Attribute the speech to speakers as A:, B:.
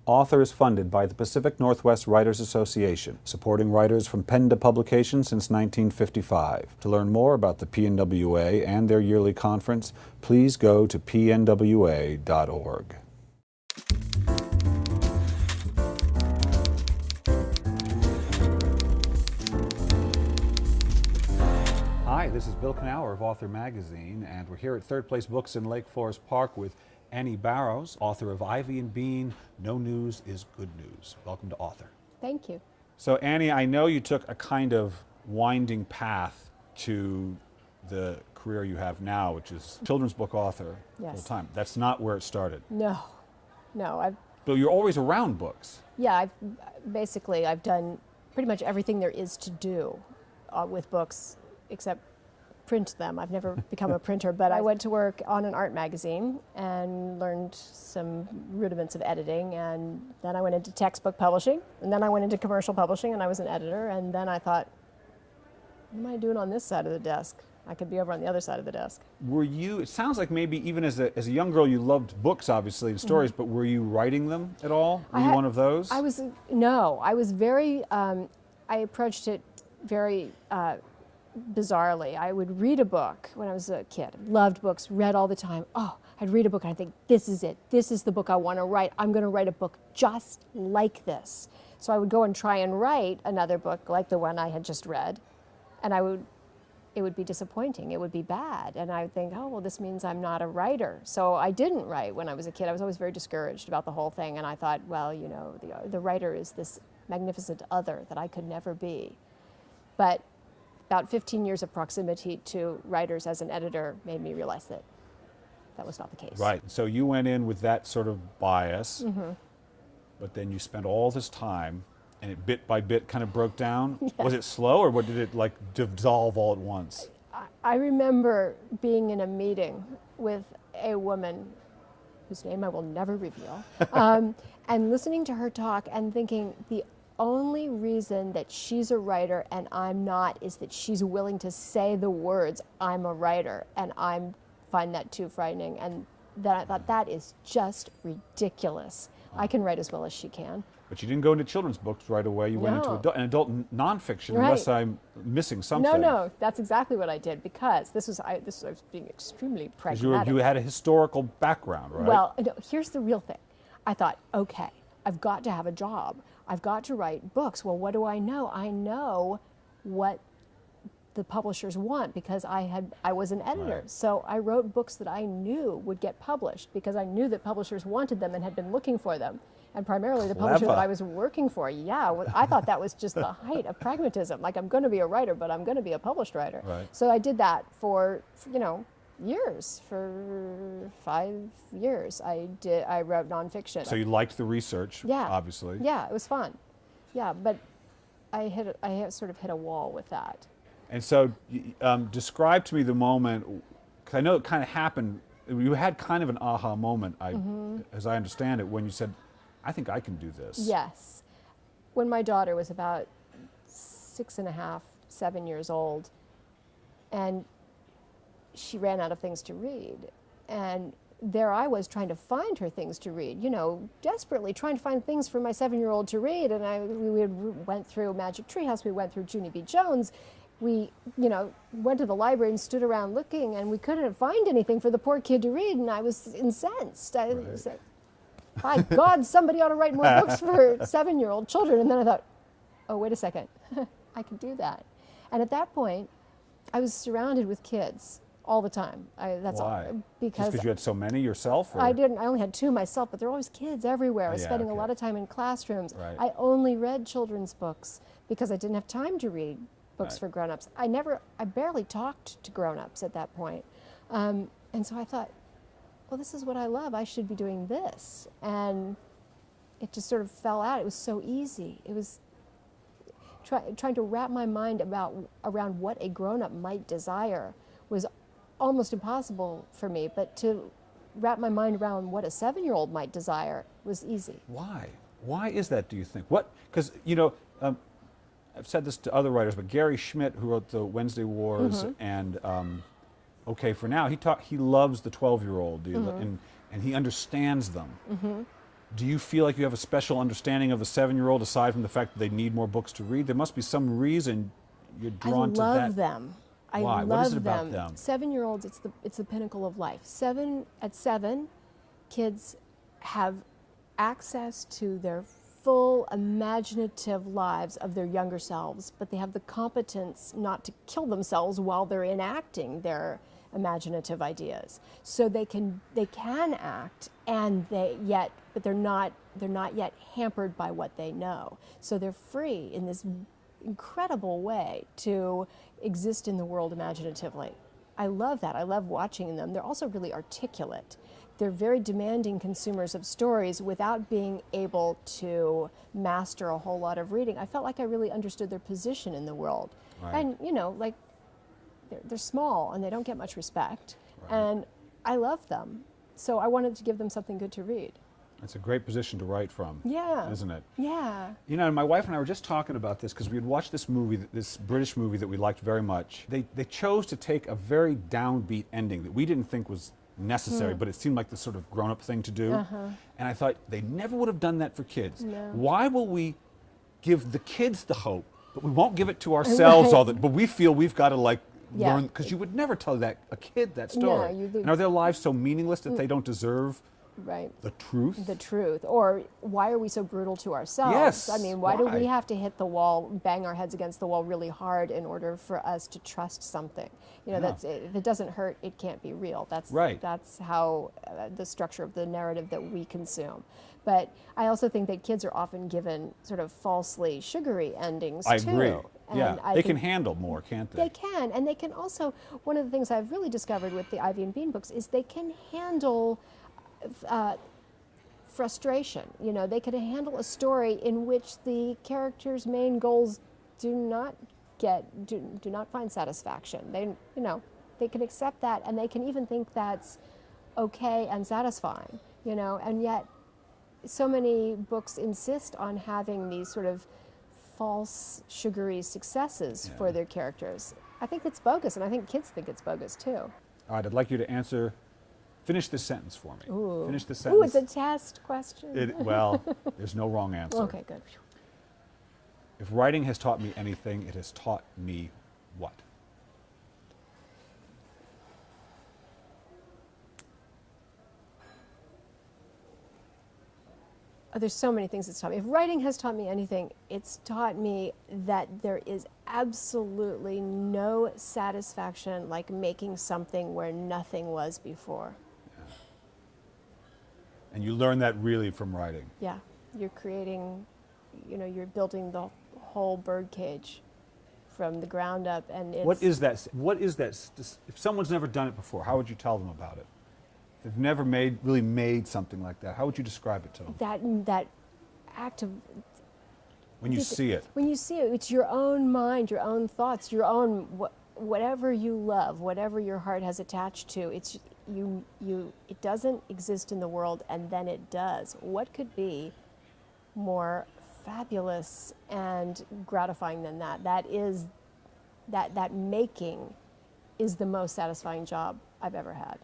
A: Author is funded by the Pacific Northwest Writers Association, supporting writers from pen to publication since 1955. To learn more about the PNWA and their yearly conference, please go to pnwa.org. Hi, this is Bill Kenower of Author Magazine, and we're here at Third Place Books in Lake Forest Park with Annie Barrows, author of Ivy and Bean, No News is Good News. Welcome to Author.
B: Thank you.
A: So Annie, I know you took a kind of winding path to the career you have now, which is children's book author full time. That's not where it started.
B: No.
A: But you're always around books.
B: Yeah, I've done pretty much everything there is to do with books, except print them. I've never become a printer, but I went to work on an art magazine and learned some rudiments of editing, and then I went into textbook publishing, and then I went into commercial publishing, and I was an editor, and then I thought, what am I doing on this side of the desk? I could be over on the other side of the desk.
A: Were you, it sounds like maybe even as a young girl you loved books, obviously, and stories, but were you writing them at all? Were you one of those?
B: I was very, I approached it very bizarrely. I would read a book when I was a kid. Loved books, read all the time. Oh, I'd read a book and I'd think, this is it. This is the book I want to write. I'm going to write a book just like this. So I would go and try and write another book like the one I had just read, and it would be disappointing. It would be bad. And I would think, oh, well, this means I'm not a writer. So I didn't write when I was a kid. I was always very discouraged about the whole thing. And I thought, well, you know, the writer is this magnificent other that I could never be. But about 15 years of proximity to writers as an editor made me realize that that was not the case.
A: Right. So you went in with that sort of bias, but then you spent all this time, and it bit by bit kind of broke down. Yes. Was it slow, or what, did it like dissolve all at once?
B: I remember being in a meeting with a woman whose name I will never reveal, and listening to her talk and thinking, the only reason that she's a writer and I'm not is that she's willing to say the words, I'm a writer, and I find that too frightening. And then I thought, that is just ridiculous. I can write as well as she can.
A: But you didn't go into children's books right away. You went into adult nonfiction,
B: right.
A: Unless I'm missing something.
B: No, that's exactly what I did, because I was being extremely pragmatic.
A: You had a historical background, right?
B: Well, no, here's the real thing. I thought, okay, I've got to have a job. I've got to write books. Well, what do I know? I know what the publishers want because I was an editor. Right. So I wrote books that I knew would get published because I knew that publishers wanted them and had been looking for them. And primarily the publisher that I was working for. Yeah, I thought that was just the height of pragmatism. Like, I'm going to be a writer, but I'm going to be a published writer. Right. So I did that for years. For 5 years, I wrote nonfiction.
A: So you liked the research, obviously.
B: Yeah, it was fun. Yeah, but I sort of hit a wall with that. And
A: so describe to me the moment, because I know it kind of happened, you had kind of an aha moment, as I understand it, when you said, I think I can do this.
B: Yes. When my daughter was about 6.5, 7 years old, and she ran out of things to read. And there I was trying to find her things to read, desperately trying to find things for my 7-year-old to read. And we went through Magic Treehouse, we went through Junie B. Jones. We, went to the library and stood around looking, and we couldn't find anything for the poor kid to read, and I was incensed. I said, by God, somebody ought to write more books for 7-year-old children. And then I thought, oh, wait a second, I can do that. And at that point, I was surrounded with kids all the time.
A: Why?
B: Because
A: you had so many yourself? Or?
B: I didn't. I only had 2 myself, but there were always kids everywhere. I was spending a lot of time in classrooms. Right. I only read children's books because I didn't have time to read books for grown-ups. I barely talked to grown-ups at that point. And so I thought, well, this is what I love. I should be doing this. And it just sort of fell out. It was so easy. It was trying to wrap my mind around what a grown-up might desire was almost impossible for me. But to wrap my mind around what a 7-year-old might desire was easy.
A: Why? Why is that, do you think? Because, I've said this to other writers, but Gary Schmidt, who wrote the Wednesday Wars and Okay for Now, he loves the 12-year-old, and he understands them. Do you feel like you have a special understanding of a 7-year-old aside from the fact that they need more books to read? There must be some reason you're drawn to that.
B: I love them. I
A: Why?
B: love
A: What is it about
B: them.
A: them?
B: 7-year-olds, it's the pinnacle of life. At 7, kids have access to their full imaginative lives of their younger selves, but they have the competence not to kill themselves while they're enacting their imaginative ideas. So they can act, and but they're not yet hampered by what they know. So they're free in this incredible way to exist in the world imaginatively. I love that. I love watching them. They're also really articulate. They're very demanding consumers of stories without being able to master a whole lot of reading. I felt like I really understood their position in the world.
A: Right.
B: And, like, they're small and they don't get much respect.
A: Right.
B: And I love them. So I wanted to give them something good to read.
A: It's a great position to write from,
B: Yeah.
A: isn't it?
B: Yeah.
A: My wife and I were just talking about this because we had watched this movie, this British movie that we liked very much. They chose to take a very downbeat ending that we didn't think was necessary, but it seemed like the sort of grown-up thing to do. And I thought, they never would have done that for kids.
B: No.
A: Why will we give the kids the hope, but we won't give it to ourselves all but we feel we've got to learn, because you would never tell a kid that story.
B: No,
A: and are their lives so meaningless that they don't deserve the truth?
B: The truth. Or why are we so brutal to ourselves?
A: Yes.
B: I mean, why do we have to hit the wall, bang our heads against the wall really hard in order for us to trust something? If it doesn't hurt, it can't be real. That's how the structure of the narrative that we consume. But I also think that kids are often given sort of falsely sugary endings too.
A: I agree.
B: And
A: they can handle more, can't they?
B: They can, and they can also, one of the things I've really discovered with the Ivy and Bean books is they can handle frustration. They can handle a story in which the character's main goals do not find satisfaction. They can accept that, and they can even think that's okay and satisfying. And yet so many books insist on having these sort of false sugary successes for their characters. I think it's bogus, and I think kids think it's bogus too.
A: All right, I'd like you to finish this sentence for me.
B: Ooh.
A: Finish the sentence.
B: Ooh, it's a test question.
A: Well, there's no wrong answer.
B: Okay, good.
A: If writing has taught me anything, it has taught me what?
B: There's so many things it's taught me. If writing has taught me anything, it's taught me that there is absolutely no satisfaction like making something where nothing was before.
A: Yeah. And you learn that really from writing.
B: Yeah, you're creating, you're building the whole bird cage from the ground up, and it's...
A: What is that? If someone's never done it before, how would you tell them about it? If they've never really made something like that, how would you describe it to them?
B: That act of...
A: When you see it.
B: When you see it, it's your own mind, your own thoughts, your own... whatever you love, whatever your heart has attached to, it doesn't exist in the world, and then it does. What could be more fabulous and gratifying than that? That making is the most satisfying job I've ever had.